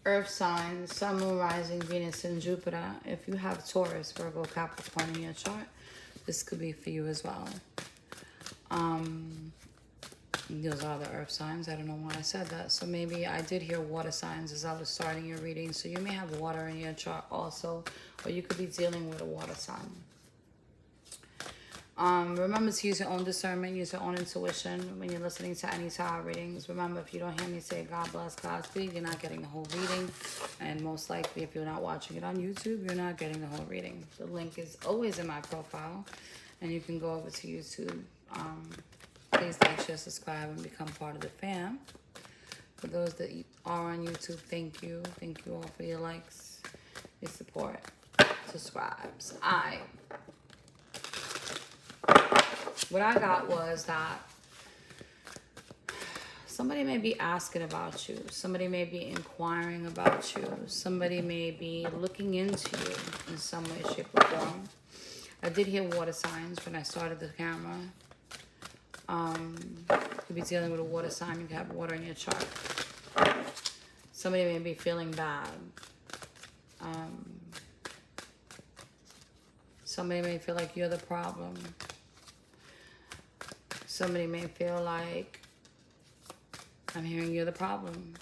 Earth signs, Sun, Moon, Rising, Venus, and Jupiter. If you have Taurus, Virgo, Capricorn in your chart, this could be for you as well. Those are the earth signs. I don't know why I said that. So maybe I did hear water signs as I was starting your reading. So you may have water in your chart also, or you could be dealing with a water sign. Remember to use your own discernment, use your own intuition when you're listening to any tarot readings. Remember, if you don't hear me say God bless, Godspeed, you're not getting the whole reading. And most likely, if you're not watching it on YouTube, you're not getting the whole reading. The link is always in my profile. And you can go over to YouTube. Please like, share, subscribe, and become part of the fam. For those that are on YouTube, thank you. Thank you all for your likes, your support, subscribes. What I got was that somebody may be asking about you. Somebody may be inquiring about you. Somebody may be looking into you in some way, shape, or form. I did hear water signs when I started the camera. You could be dealing with a water sign. You could have water in your chart. Somebody may be feeling bad. Somebody may feel like you're the problem. Somebody may feel like, I'm hearing you're the problem.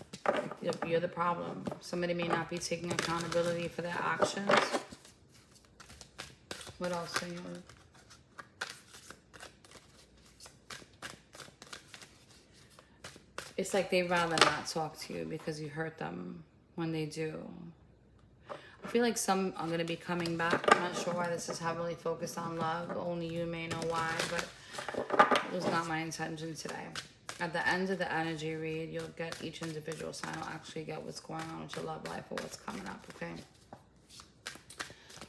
You're the problem. Somebody may not be taking accountability for their actions. What else, Senor? It's like they'd rather not talk to you because you hurt them when they do. I feel like some are going to be coming back. I'm not sure why this is heavily focused on love. Only you may know why, but it was not my intention today. At the end of the energy read, you'll get each individual sign. You'll actually get what's going on with your love life or what's coming up, okay?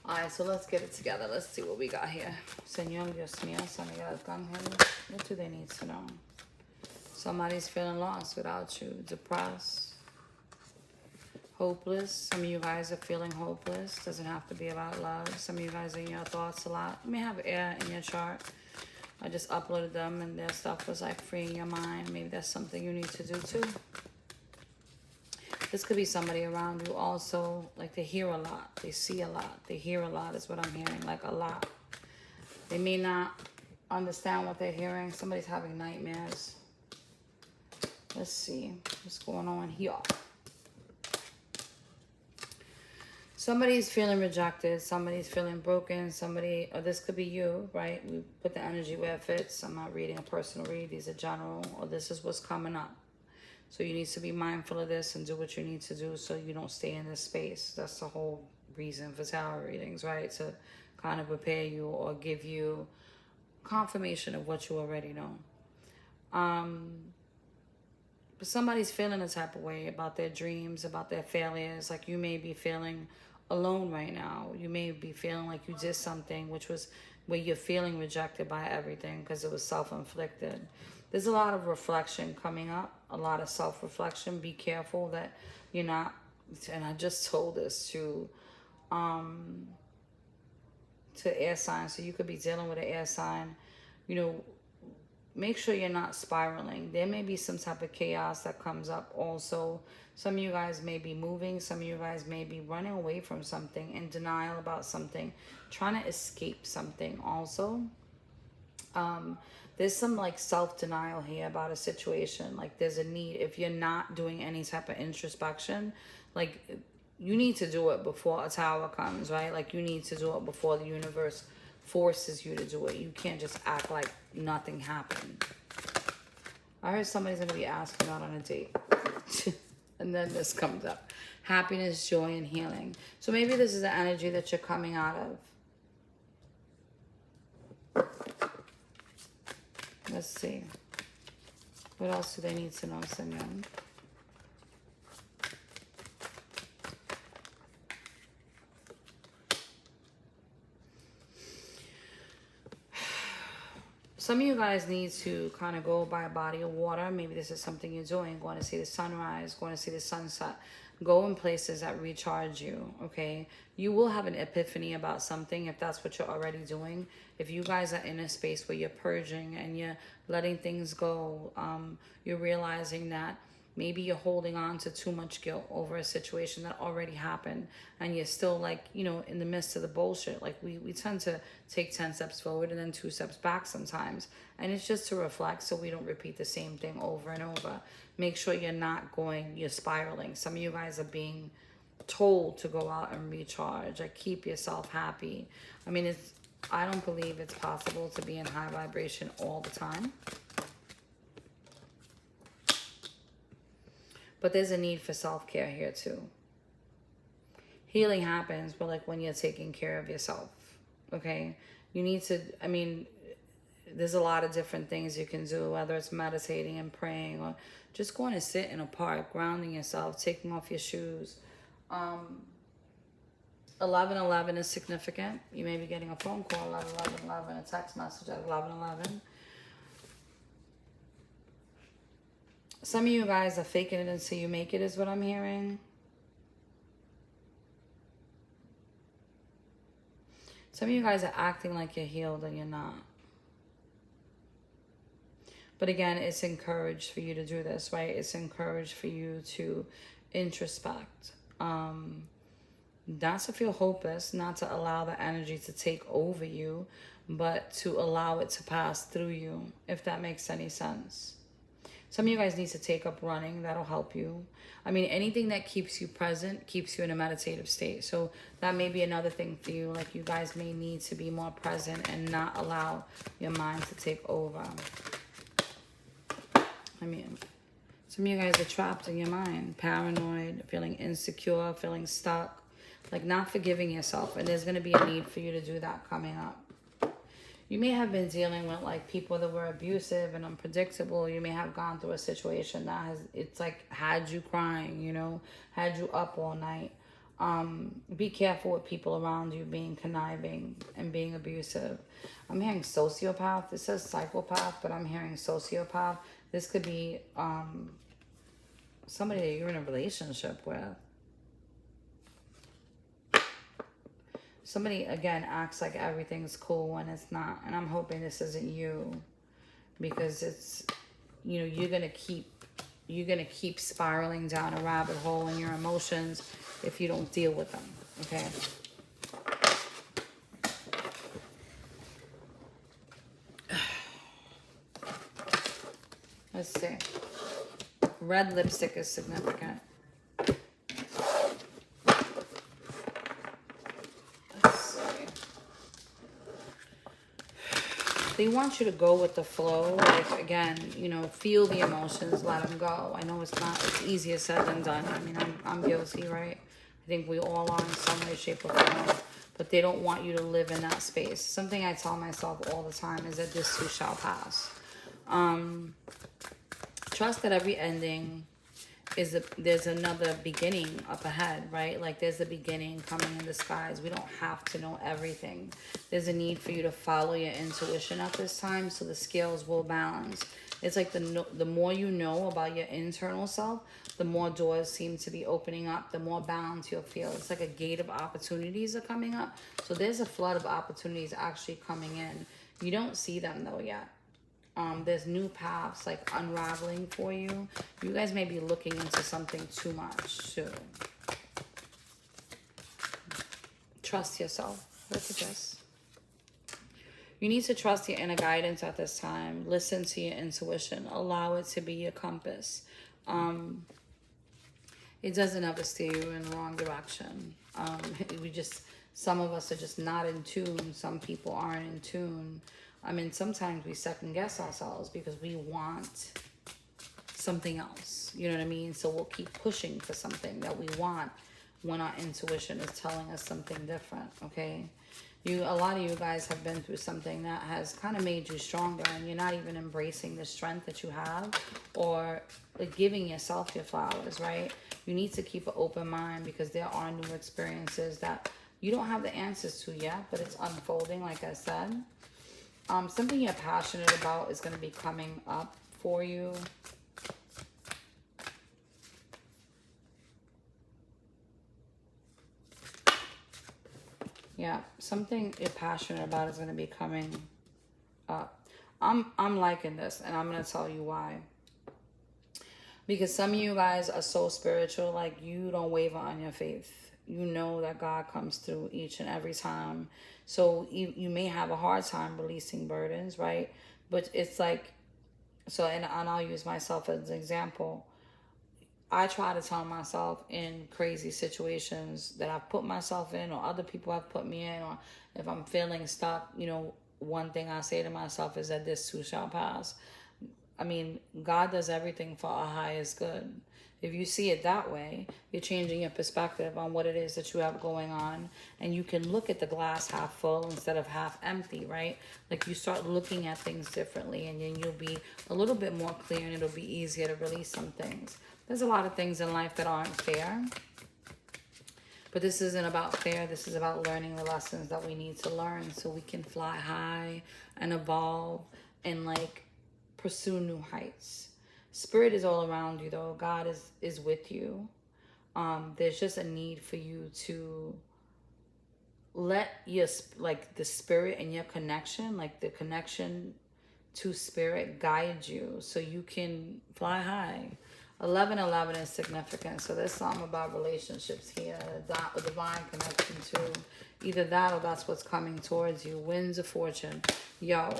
Alright, so let's get it together. Let's see what we got here. Señor, Dios mío, what do they need to know? Somebody's feeling lost without you, depressed, hopeless. Some of you guys are feeling hopeless. Doesn't have to be about love. Some of you guys are in your thoughts a lot. You may have air in your chart. I just uploaded them and their stuff was like freeing your mind. Maybe that's something you need to do too. This could be somebody around you also. Like they hear a lot. They see a lot. They hear a lot is what I'm hearing. Like a lot. They may not understand what they're hearing. Somebody's having nightmares. Let's see what's going on here. Somebody's feeling rejected. Somebody's feeling broken. Somebody, or this could be you, right? We put the energy where it fits. I'm not reading a personal read. These are general, or this is what's coming up. So you need to be mindful of this and do what you need to do so you don't stay in this space. That's the whole reason for tarot readings, right? To kind of prepare you or give you confirmation of what you already know. But somebody's feeling a type of way about their dreams, about their failures. Like you may be feeling alone right now. You may be feeling like you did something which was where you're feeling rejected by everything because it was self-inflicted. There's a lot of reflection coming up, a lot of self-reflection. Be careful that you're not, and I just told this to air signs. So you could be dealing with an air sign, you know, make sure you're not spiraling. There may be some type of chaos that comes up also. Some of you guys may be moving. Some of you guys may be running away from something, in denial about something, trying to escape something also. There's some like self-denial here about a situation. Like there's a need, if you're not doing any type of introspection, like you need to do it before a tower comes, right? Like you need to do it before the universe forces you to do it. You can't just act like nothing happened. I heard somebody's going to be asking out on a date. And then this comes up. Happiness, joy, and healing. So maybe this is the energy that you're coming out of. Let's see. What else do they need to know, Senor? Some of you guys need to kind of go by a body of water. Maybe this is something you're doing. Going to see the sunrise, going to see the sunset. Go in places that recharge you, okay? You will have an epiphany about something if that's what you're already doing. If you guys are in a space where you're purging and you're letting things go, you're realizing that Maybe you're holding on to too much guilt over a situation that already happened, and you're still like, you know, in the midst of the bullshit. Like we tend to take 10 steps forward and then 2 steps back sometimes. And it's just to reflect so we don't repeat the same thing over and over. Make sure you're spiraling. Some of you guys are being told to go out and recharge. Like, keep yourself happy. I mean, I don't believe it's possible to be in high vibration all the time. But there's a need for self-care here too. Healing happens, but like when you're taking care of yourself, okay? You need to, I mean, there's a lot of different things you can do, whether it's meditating and praying or just going to sit in a park, grounding yourself, taking off your shoes. 11:11 is significant. You may be getting a phone call 11:11, a text message at 11:11. Some of you guys are faking it until you make it, is what I'm hearing. Some of you guys are acting like you're healed and you're not. But again, it's encouraged for you to do this, right? It's encouraged for you to introspect. Not to feel hopeless, not to allow the energy to take over you, but to allow it to pass through you, if that makes any sense. Some of you guys need to take up running. That'll help you. I mean, anything that keeps you present keeps you in a meditative state. So that may be another thing for you. Like, you guys may need to be more present and not allow your mind to take over. I mean, some of you guys are trapped in your mind. Paranoid, feeling insecure, feeling stuck. Like, not forgiving yourself. And there's going to be a need for you to do that coming up. You may have been dealing with like people that were abusive and unpredictable. You may have gone through a situation that it's like had you crying, you know, had you up all night. Be careful with people around you being conniving and being abusive. I'm hearing sociopath. It says psychopath, but I'm hearing sociopath. This could be somebody that you're in a relationship with. Somebody, again, acts like everything's cool when it's not. And I'm hoping this isn't you. Because it's, you know, you're going to keep spiraling down a rabbit hole in your emotions if you don't deal with them. Okay? Let's see. Red lipstick is significant. They want you to go with the flow. Like, again, you know, feel the emotions, let them go. I know it's easier said than done. I mean, I'm guilty, right? I think we all are in some way, shape, or form. But they don't want you to live in that space. Something I tell myself all the time is that this too shall pass. Trust that every ending there's another beginning up ahead, right? Like, there's a beginning coming in the skies. We don't have to know everything. There's a need for you to follow your intuition at this time, so the scales will balance. It's like the more you know about your internal self, the more doors seem to be opening up, the more balance you'll feel. It's like a gate of opportunities are coming up. So there's a flood of opportunities actually coming in. You don't see them though yet. There's new paths like unraveling for you. You guys may be looking into something too much too. Trust yourself. Look at this. You need to trust your inner guidance at this time. Listen to your intuition. Allow it to be your compass. It doesn't ever steer you in the wrong direction. Some of us are just not in tune. Some people aren't in tune. I mean, sometimes we second guess ourselves because we want something else. You know what I mean? So we'll keep pushing for something that we want when our intuition is telling us something different, okay? A lot of you guys have been through something that has kind of made you stronger, and you're not even embracing the strength that you have or like giving yourself your flowers, right? You need to keep an open mind because there are new experiences that you don't have the answers to yet, but it's unfolding, like I said. Something you're passionate about is going to be coming up for you. Yeah, something you're passionate about is going to be coming up. I'm liking this, and I'm going to tell you why. Because some of you guys are so spiritual, like you don't waver on your faith. You know that God comes through each and every time. So you may have a hard time releasing burdens, right? But it's like, so, and I'll use myself as an example. I try to tell myself in crazy situations that I've put myself in, or other people have put me in, or if I'm feeling stuck, you know, one thing I say to myself is that this too shall pass. I mean, God does everything for our highest good. If you see it that way, you're changing your perspective on what it is that you have going on. And you can look at the glass half full instead of half empty, right? Like you start looking at things differently, and then you'll be a little bit more clear, and it'll be easier to release some things. There's a lot of things in life that aren't fair. But this isn't about fair. This is about learning the lessons that we need to learn so we can fly high and evolve and like pursue new heights. Spirit is all around you, though. God is with you. There's just a need for you to let your, like the spirit and your connection, like the connection to spirit, guide you so you can fly high. 1111 is significant, so there's something about relationships here, a divine connection to either that or that's what's coming towards you. Winds of fortune, yo.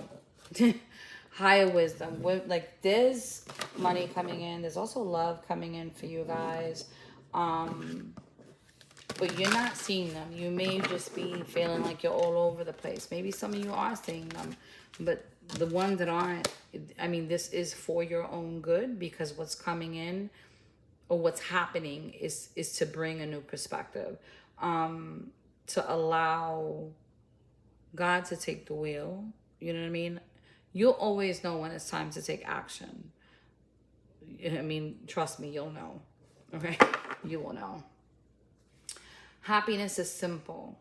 Higher wisdom, like there's money coming in, there's also love coming in for you guys, but you're not seeing them. You may just be feeling like you're all over the place. Maybe some of you are seeing them, but the ones that aren't, I mean, this is for your own good, because what's coming in or what's happening is to bring a new perspective, to allow God to take the wheel. You know what I mean? You'll always know when it's time to take action. I mean, trust me, you'll know. Okay? You will know. Happiness is simple.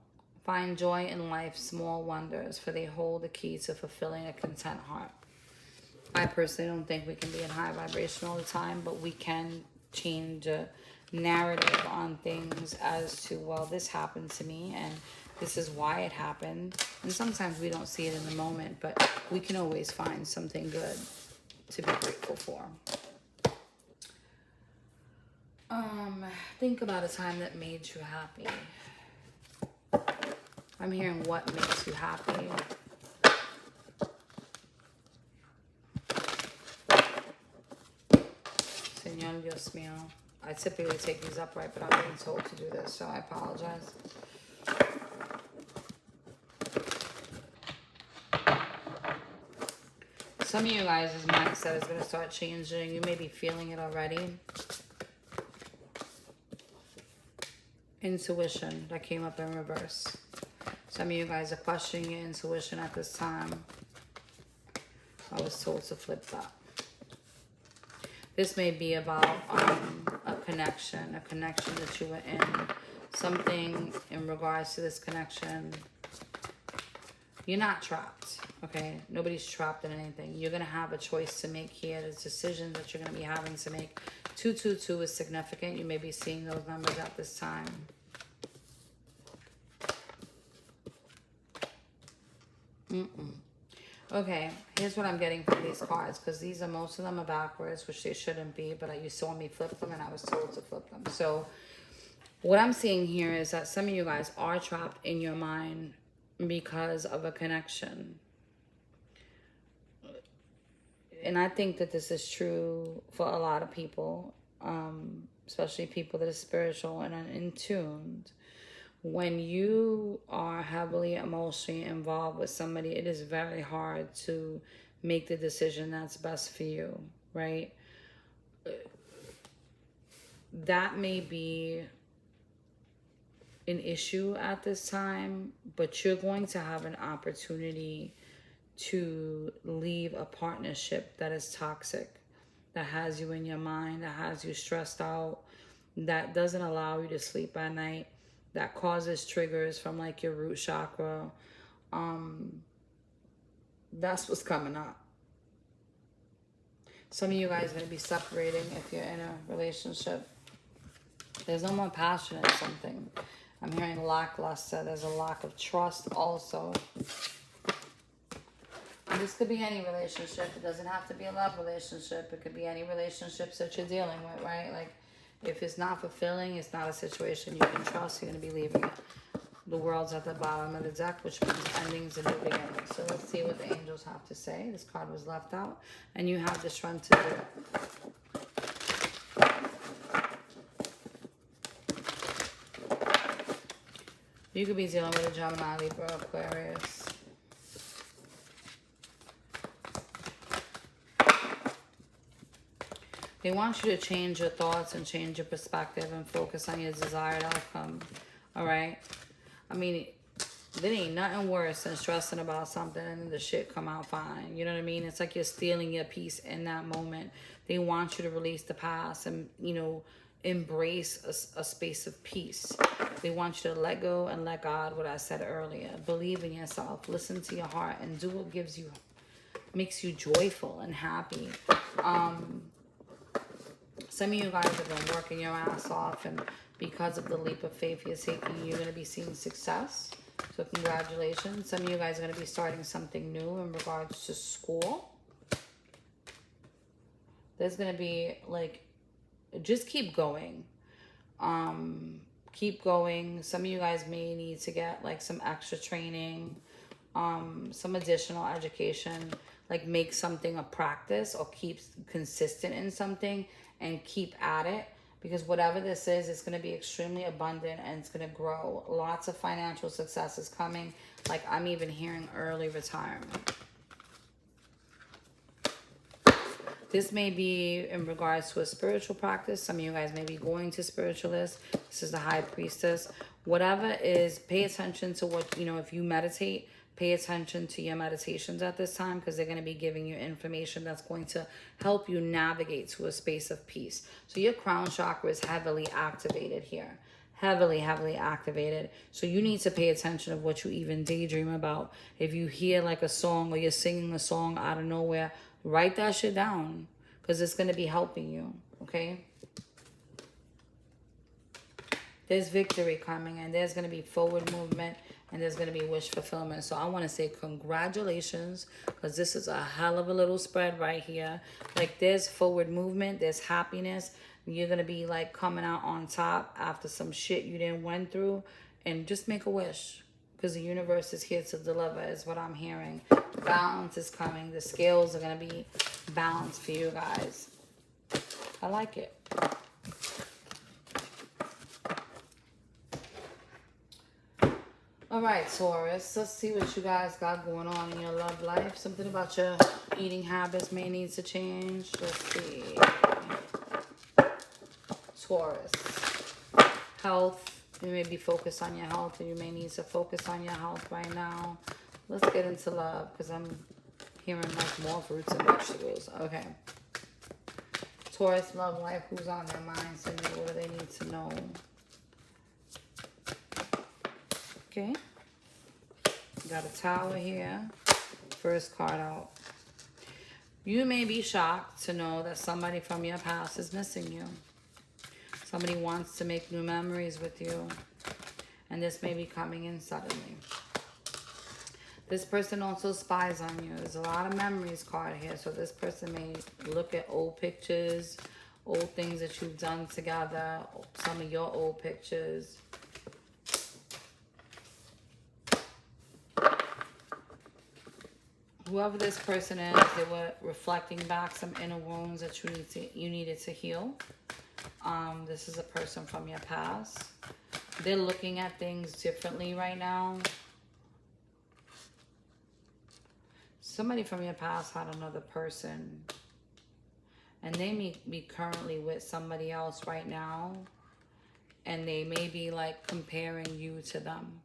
Find joy in life's small wonders, for they hold the key to fulfilling a content heart. I personally don't think we can be in high vibration all the time, but we can change a narrative on things as to, well, this happened to me and this is why it happened. And sometimes we don't see it in the moment, but we can always find something good to be grateful for. Think about a time that made you happy. I'm hearing what makes you happy. Señor Dios mío. I typically take these upright, but I'm being told to do this, so I apologize. Some of you guys' mindset is going to start changing. You may be feeling it already. Intuition, that came up in reverse. Some of you guys are questioning your intuition at this time. I was told to flip that. This may be about a connection that you were in. Something in regards to this connection. You're not trapped, okay? Nobody's trapped in anything. You're going to have a choice to make here. There's decisions that you're going to be having to make. 222 is significant. You may be seeing those numbers at this time. Okay, here's what I'm getting from these cards, because these are, most of them are backwards, which they shouldn't be, but you saw me flip them and I was told to flip them. So what I'm seeing here is that some of you guys are trapped in your mind because of a connection. And I think that this is true for a lot of people, especially people that are spiritual and are in tuned. When you are heavily emotionally involved with somebody, it is very hard to make the decision that's best for you, right? That may be an issue at this time, but you're going to have an opportunity to leave a partnership that is toxic, that has you in your mind, that has you stressed out, that doesn't allow you to sleep at night, that causes triggers from like your root chakra. That's what's coming up. Some of you guys are going to be separating if you're in a relationship. There's no more passion in something. I'm hearing lackluster. There's a lack of trust also. This could be any relationship. It doesn't have to be a love relationship. It could be any relationships that you're dealing with, right? Like, if it's not fulfilling, it's not a situation you can trust, you're going to be leaving it. The world's at the bottom of the deck, which means endings and new beginnings. So let's see what the angels have to say. This card was left out, and you have the strength to do it. You could be dealing with a Gemini, Libra, Aquarius. They want you to change your thoughts and change your perspective and focus on your desired outcome. All right? I mean, there ain't nothing worse than stressing about something and the shit come out fine. You know what I mean? It's like you're stealing your peace in that moment. They want you to release the past and, you know, embrace a space of peace. They want you to let go and let God, what I said earlier. Believe in yourself. Listen to your heart and do what makes you joyful and happy. Some of you guys have been working your ass off, and because of the leap of faith you're taking, you're going to be seeing success. So congratulations. Some of you guys are going to be starting something new in regards to school. There's going to be, like, just keep going. Keep going. Some of you guys may need to get, like, some extra training, some additional education, like make something a practice or keep consistent in something and keep at it, because whatever this is, it's going to be extremely abundant and it's going to grow. Lots of financial success is coming. Like, I'm even hearing early retirement. This may be in regards to a spiritual practice. Some of you guys may be going to spiritualists. This is the High Priestess. Whatever is, pay attention to what, you know, if you meditate, pay attention to your meditations at this time, because they're going to be giving you information that's going to help you navigate to a space of peace. So your crown chakra is heavily activated here. Heavily activated. So you need to pay attention of what you even daydream about. If you hear like a song or you're singing a song out of nowhere, write that shit down, because it's going to be helping you, okay? There's victory coming, and there's going to be forward movement, and there's going to be wish fulfillment. So I want to say congratulations, because this is a hell of a little spread right here. Like, there's forward movement, there's happiness. You're going to be like coming out on top after some shit you didn't went through, and just make a wish, because the universe is here to deliver, is what I'm hearing. Balance is coming. The scales are going to be balanced for you guys. I like it. All right, Taurus. Let's see what you guys got going on in your love life. Something about your eating habits may need to change. Let's see. Taurus. Health. You may be focused on your health, or you may need to focus on your health right now. Let's get into love, because I'm hearing like more fruits and vegetables. Okay. Taurus love life. Who's on their mind? So what do they need to know? Okay. Got a tower here. First card out. You may be shocked to know that somebody from your past is missing you. Somebody wants to make new memories with you, and this may be coming in suddenly. This person also spies on you. There's a lot of memories card here, so this person may look at old pictures, old things that you've done together, some of your old pictures. Whoever this person is, they were reflecting back some inner wounds that you needed to heal. This is a person from your past. They're looking at things differently right now. Somebody from your past had another person, and they may be currently with somebody else right now, and they may be like comparing you to them,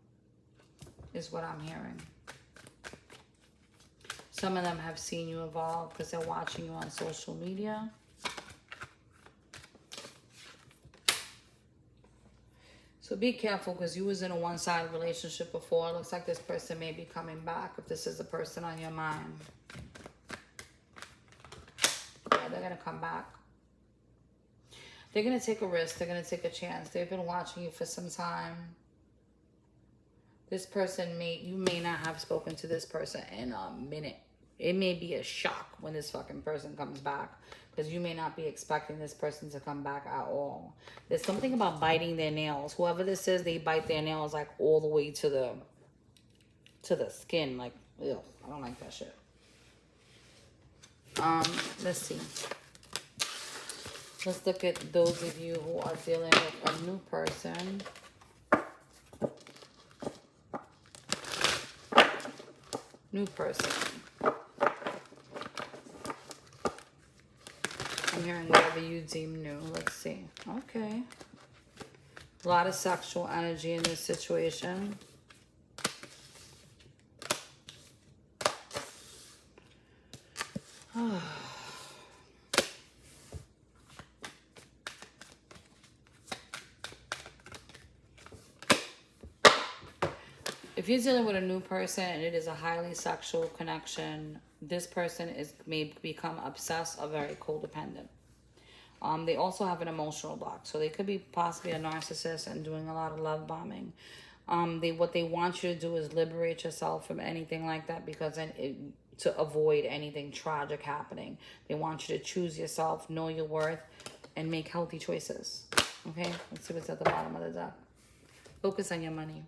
is what I'm hearing. Some of them have seen you evolve because they're watching you on social media. So be careful, because you was in a one-sided relationship before. It looks like this person may be coming back, if this is the person on your mind. Yeah, they're going to come back. They're going to take a risk. They're going to take a chance. They've been watching you for some time. This person you may not have spoken to this person in a minute. It may be a shock when this fucking person comes back, because you may not be expecting this person to come back at all. There's something about biting their nails. Whoever this is, they bite their nails like all the way to the skin. Like, ew, I don't like that shit. Let's see. Let's look at those of you who are dealing with a new person. New person. I'm hearing whatever you deem new. Let's see. Okay. A lot of sexual energy in this situation. If you're dealing with a new person and it is a highly sexual connection, this person may become obsessed or very codependent. They also have an emotional block, so they could be possibly a narcissist and doing a lot of love bombing. What they want you to do is liberate yourself from anything like that, because then to avoid anything tragic happening. They want you to choose yourself, know your worth, and make healthy choices. Okay, let's see what's at the bottom of the deck. Focus on your money.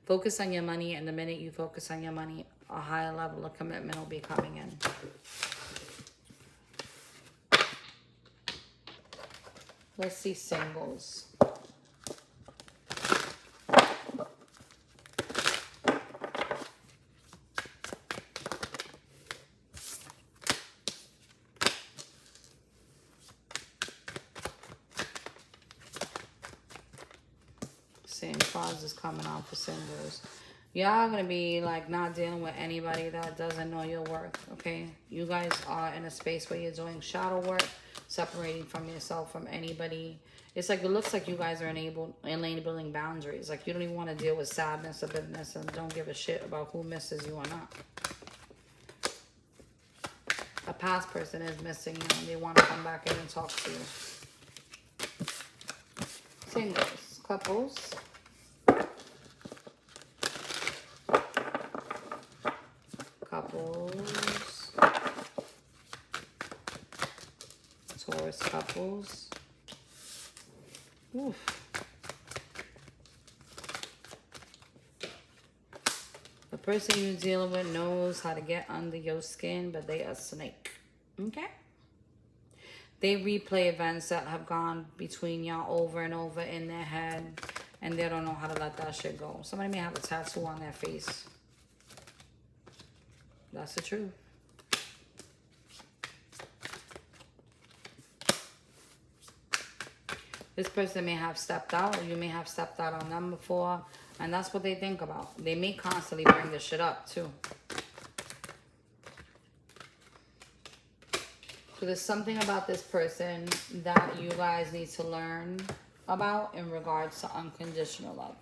Focus on your money, and the minute you focus on your money, a higher level of commitment will be coming in. Let's see singles. Same cards is coming out for singles. Y'all gonna be like not dealing with anybody that doesn't know your worth, okay? You guys are in a space where you're doing shadow work, separating from yourself from anybody. It's like, it looks like you guys are enabling boundaries. Like, you don't even want to deal with sadness or bitterness, and don't give a shit about who misses you or not. A past person is missing you, and they want to come back in and talk to you. Singles, couples. Couples. Taurus couples. Oof. The person you're dealing with knows how to get under your skin, but they are a snake. Okay? They replay events that have gone between y'all over and over in their head, and they don't know how to let that shit go. Somebody may have a tattoo on their face. That's the truth. This person may have stepped out, or you may have stepped out on them before, and that's what they think about. They may constantly bring this shit up too. So there's something about this person that you guys need to learn about in regards to unconditional love.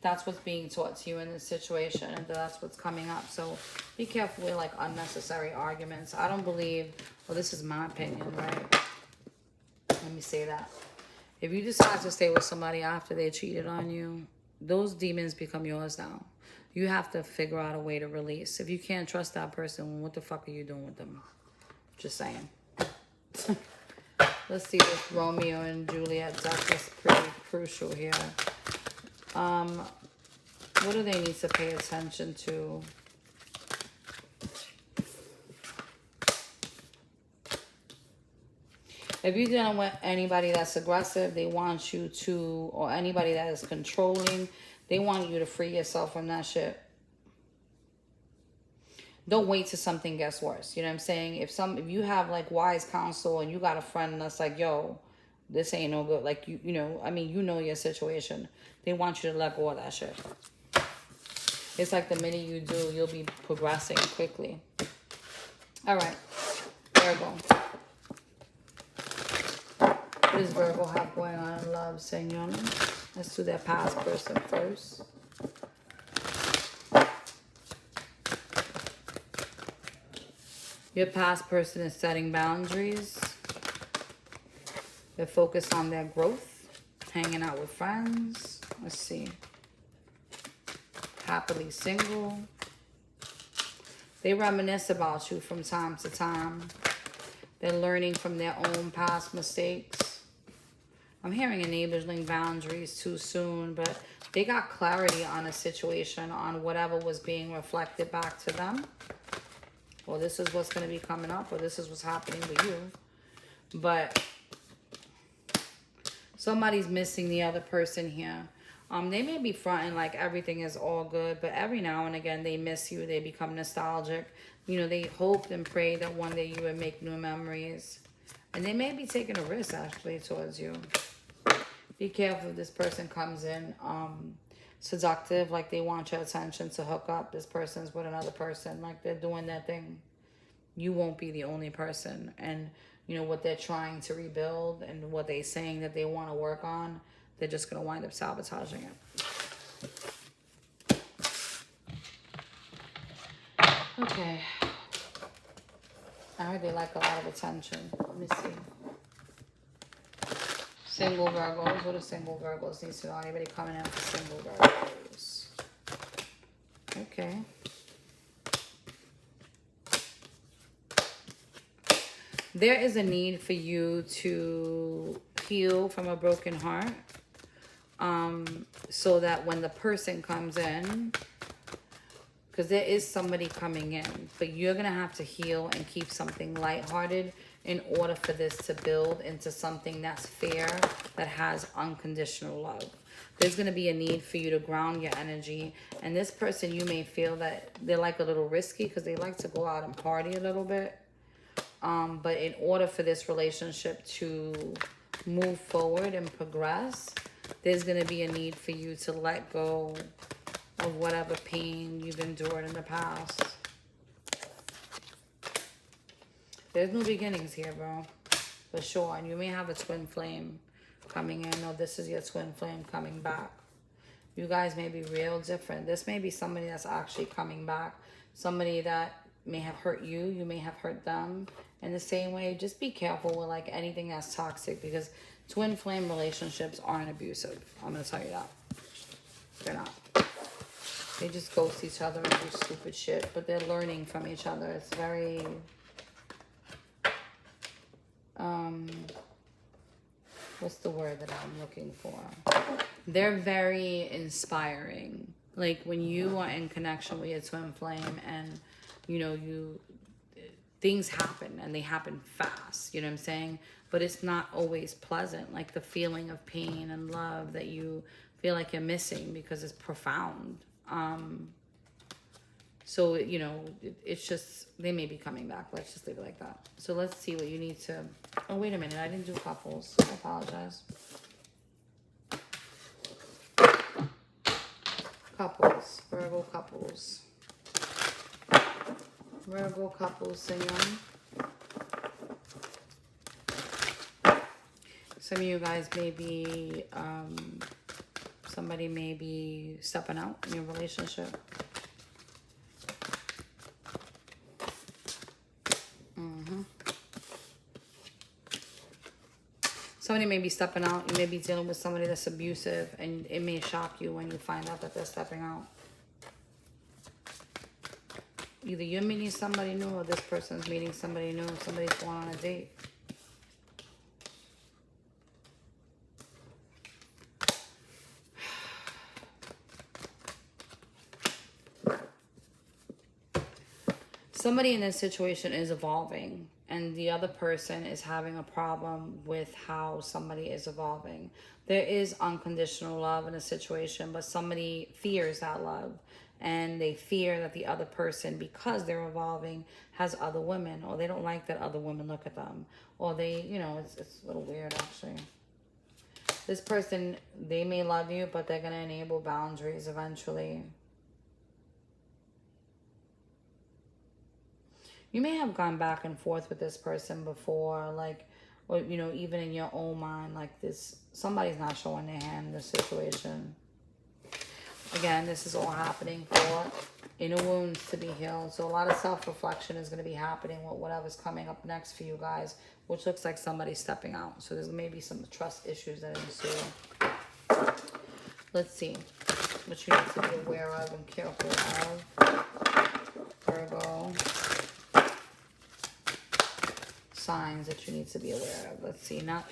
That's what's being taught to you in this situation, and that's what's coming up. So be careful with like unnecessary arguments. I don't believe, well, this is my opinion, right? Let me say that. If you decide to stay with somebody after they cheated on you, those demons become yours now. You have to figure out a way to release. If you can't trust that person, what the fuck are you doing with them? Just saying. Let's see if Romeo and Juliet deck is pretty crucial here. What do they need to pay attention to? If you're dealing with anybody that's aggressive, they want you to, or anybody that is controlling, they want you to free yourself from that shit. Don't wait till something gets worse. You know what I'm saying? If you have like wise counsel and you got a friend that's like, yo, this ain't no good. Like, you know, I mean, you know your situation. They want you to let go of that shit. It's like the minute you do, you'll be progressing quickly. All right. Virgo. What does Virgo have going on in love, Senor? Let's do their past person first. Your past person is setting boundaries. They're focused on their growth, hanging out with friends. Let's see. Happily single. They reminisce about you from time to time. They're learning from their own past mistakes. I'm hearing enabling boundaries too soon, but they got clarity on a situation, on whatever was being reflected back to them. Well, this is what's going to be coming up, or this is what's happening with you. But somebody's missing the other person here. They may be fronting like everything is all good, but every now and again they miss you. They become nostalgic. You know, they hoped and prayed that one day you would make new memories. And they may be taking a risk actually towards you. Be careful if this person comes in seductive, like they want your attention to hook up. This person's with another person, like they're doing their thing. You won't be the only person. And you know what they're trying to rebuild and what they're saying that they want to work on, they're just going to wind up sabotaging it. Okay. I heard they like a lot of attention. Let me see. Single Virgos. What do single Virgos need to know? Anybody coming in for single Virgos? Okay. There is a need for you to heal from a broken heart. So that when the person comes in, because there is somebody coming in, but you're going to have to heal and keep something lighthearted in order for this to build into something that's fair, that has unconditional love. There's going to be a need for you to ground your energy. And this person, you may feel that they're like a little risky because they like to go out and party a little bit. But in order for this relationship to move forward and progress, there's going to be a need for you to let go of whatever pain you've endured in the past. There's new beginnings here, bro. For sure. And you may have a twin flame coming in, or this is your twin flame coming back. You guys may be real different. This may be somebody that's actually coming back. Somebody that may have hurt you. You may have hurt them. In the same way, just be careful with like anything that's toxic, because twin flame relationships aren't abusive. I'm going to tell you that. They're not. They just ghost each other and do stupid shit, but they're learning from each other. It's very... what's the word that I'm looking for? They're very inspiring. Like when you are in connection with your twin flame and, you know, things happen and they happen fast, you know what I'm saying? But it's not always pleasant. Like the feeling of pain and love that you feel like you're missing because it's profound. So, you know, it's just, they may be coming back. Let's just leave it like that. So let's see what you need to, oh, wait a minute. I didn't do couples. I apologize. Couples, Virgo couples. Virgo couples, singing. Some of you guys may be, somebody may be stepping out in your relationship. Somebody may be stepping out. You may be dealing with somebody that's abusive, and it may shock you when you find out that they're stepping out. Either you're meeting somebody new or this person's meeting somebody new. Somebody's going on a date. Somebody in this situation is evolving, and the other person is having a problem with how somebody is evolving. There is unconditional love in a situation, but somebody fears that love, and they fear that the other person, because they're evolving, has other women, or they don't like that other women look at them, or they, you know, it's a little weird actually. This person, they may love you, but they're going to enable boundaries eventually. You may have gone back and forth with this person before, like, or, you know, even in your own mind, like this, somebody's not showing their hand in this situation. Again, this is all happening for inner wounds to be healed. So a lot of self-reflection is going to be happening with whatever's coming up next for you guys, which looks like somebody's stepping out. So there's maybe some trust issues that ensue. Let's see what you need to be aware of and careful of. Virgo. Signs that you need to be aware of. Let's see, not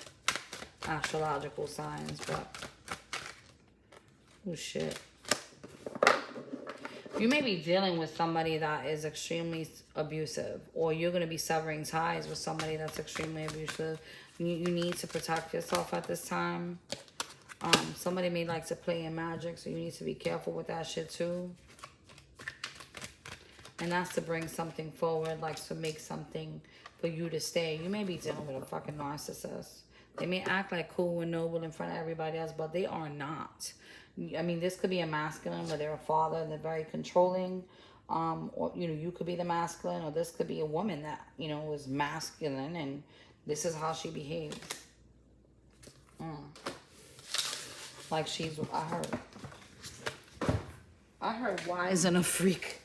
astrological signs, but oh shit. You may be dealing with somebody that is extremely abusive, or you're going to be severing ties with somebody that's extremely abusive. You need to protect yourself at this time. Somebody may like to play in magic, so you need to be careful with that shit too. And that's to bring something forward, like to make something for you to stay. You may be dealing with a fucking narcissist. They may act like cool and noble in front of everybody else, but they are not. I mean, this could be a masculine where they're a father and they're very controlling. Or, you know, you could be the masculine, or this could be a woman that, you know, is masculine and this is how she behaves. Like she's, I heard wise and a freak.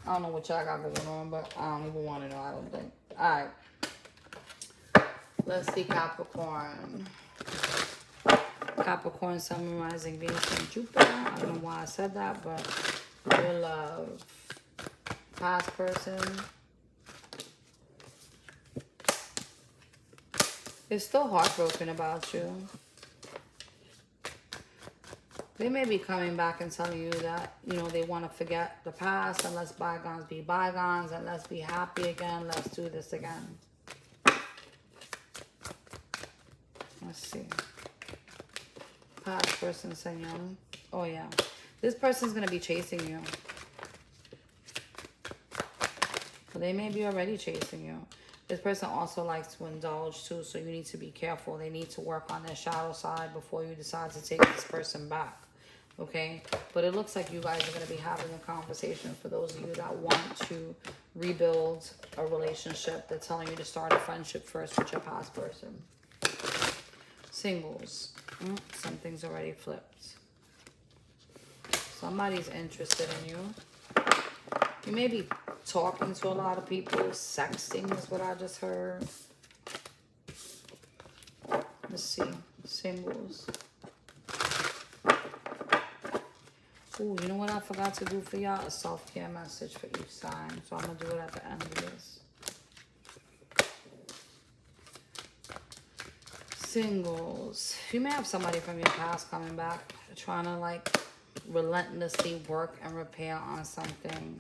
I don't know what y'all got going on, but I don't even want to know, I don't think. Alright. Let's see Capricorn. Capricorn, Sun, Rising, Venus, and Jupiter. I don't know why I said that, but your love. Past person is still heartbroken about you. They may be coming back and telling you that, you know, they want to forget the past and let's bygones be bygones and let's be happy again. Let's do this again. Let's see. Past person, Senor. Oh, yeah. This person's going to be chasing you. Well, they may be already chasing you. This person also likes to indulge too, so you need to be careful. They need to work on their shadow side before you decide to take this person back. Okay? But it looks like you guys are going to be having a conversation for those of you that want to rebuild a relationship. They're telling you to start a friendship first with your past person. Singles. Something's already flipped. Somebody's interested in you. You may be talking to a lot of people. Sexting is what I just heard. Let's see. Singles. Ooh, you know what I forgot to do for y'all? A self-care message for each sign. So I'm going to do it at the end of this. Singles. You may have somebody from your past coming back, trying to like relentlessly work and repair on something.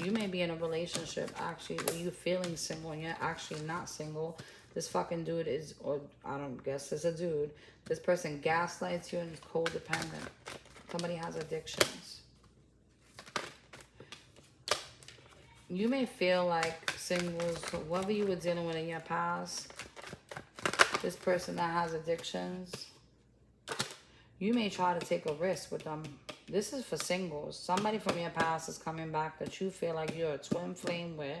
You may be in a relationship actually where you're feeling single and you're actually not single. This fucking dude is, or I don't guess it's a dude. This person gaslights you and is codependent. Somebody has addictions. You may feel like singles, whoever you were dealing with in your past, this person that has addictions, you may try to take a risk with them. This is for singles. Somebody from your past is coming back that you feel like you're a twin flame with,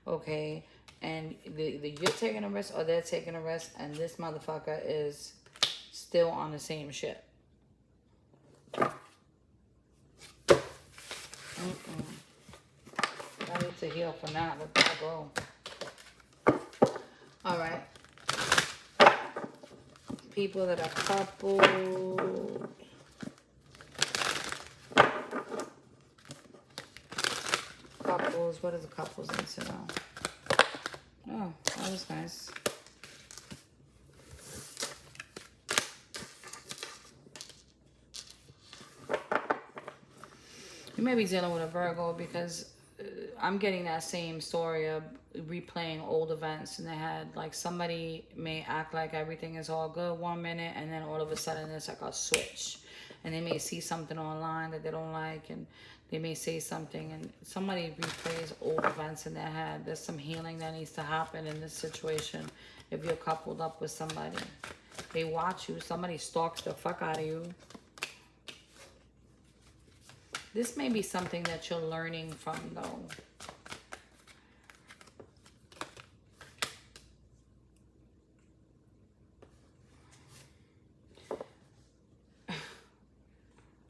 okay? And you're taking a risk or they're taking a risk, and this motherfucker is still on the same shit. I need to heal from that. Let that go. All right. People that are coupled. Couples. What does the couples need to know? Oh, that was nice. You may be dealing with a Virgo because I'm getting that same story of replaying old events in their head. Like somebody may act like everything is all good 1 minute, and then all of a sudden it's like a switch. And they may see something online that they don't like, and they may say something, and somebody replays old events in their head. There's some healing that needs to happen in this situation if you're coupled up with somebody. They watch you. Somebody stalks the fuck out of you. This may be something that you're learning from, though.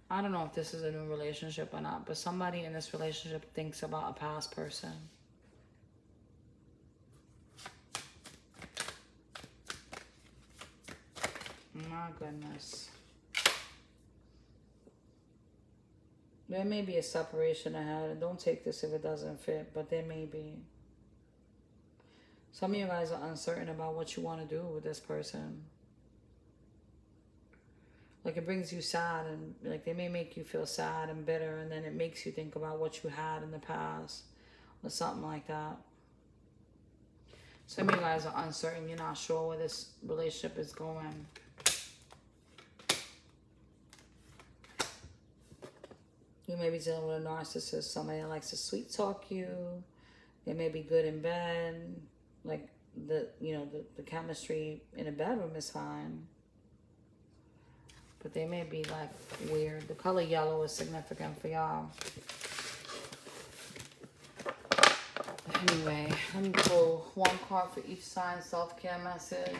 I don't know if this is a new relationship or not, but somebody in this relationship thinks about a past person. My goodness. There may be a separation ahead, and don't take this if it doesn't fit, but there may be. Some of you guys are uncertain about what you want to do with this person. Like, it brings you sad, and like they may make you feel sad and bitter, and then it makes you think about what you had in the past or something like that. Some of you guys are uncertain. You're not sure where this relationship is going. You may be dealing with a narcissist, somebody that likes to sweet talk you. They may be good in bed. Like, the chemistry in a bedroom is fine. But they may be like weird. The color yellow is significant for y'all. Anyway, let me pull one card for each sign. Self-care message.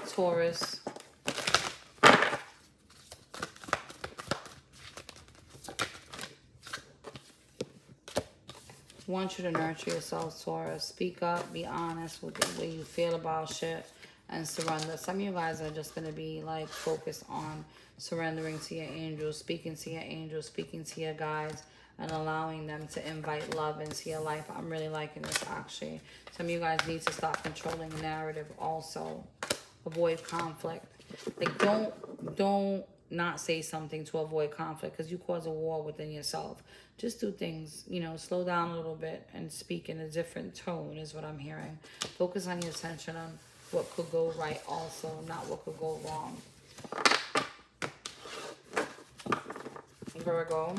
Taurus. I want you to nurture yourself, Taurus. Speak up. Be honest with the way you feel about shit. And surrender. Some of you guys are just going to be like focused on surrendering to your angels, speaking to your angels, speaking to your guides, and allowing them to invite love into your life. I'm really liking this, actually. Some of you guys need to stop controlling the narrative also. Avoid conflict. Like, don't not say something to avoid conflict, because you cause a war within yourself. Just do things, slow down a little bit and speak in a different tone is what I'm hearing. Focus on your attention on what could go right also, not what could go wrong. Virgo.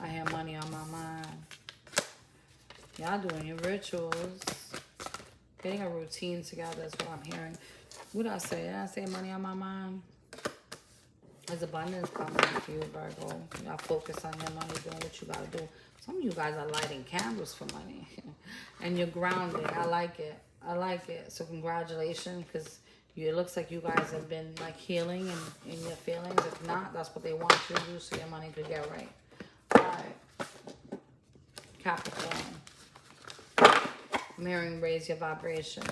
I have money on my mind. Y'all doing your rituals. Getting a routine together is what I'm hearing. What did I say? Did I say money on my mind? There's abundance coming for you, Virgo. Y'all focus on your money, doing what you got to do. Some of you guys are lighting candles for money. And you're grounded. I like it. I like it. So congratulations, because it looks like you guys have been like healing in your feelings. If not, that's what they want you to do so your money could get right. All right. Capricorn. Mirroring, raise your vibration.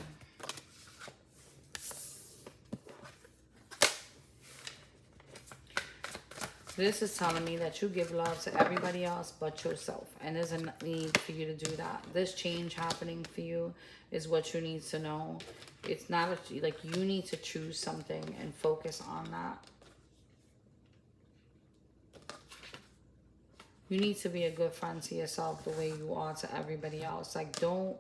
This is telling me that you give love to everybody else but yourself. And there's a need for you to do that. This change happening for you is what you need to know. It's not like you need to choose something and focus on that. You need to be a good friend to yourself the way you are to everybody else. Like, don't...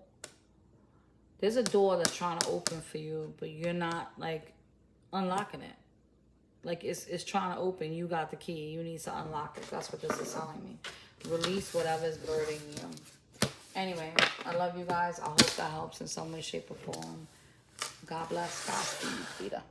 There's a door that's trying to open for you, but you're not, like, unlocking it. Like, it's trying to open. You got the key. You need to unlock it. That's what this is telling me. Release whatever's burdening you. Anyway, I love you guys. I hope that helps in some way, shape, or form. God bless. Godspeed. Peter.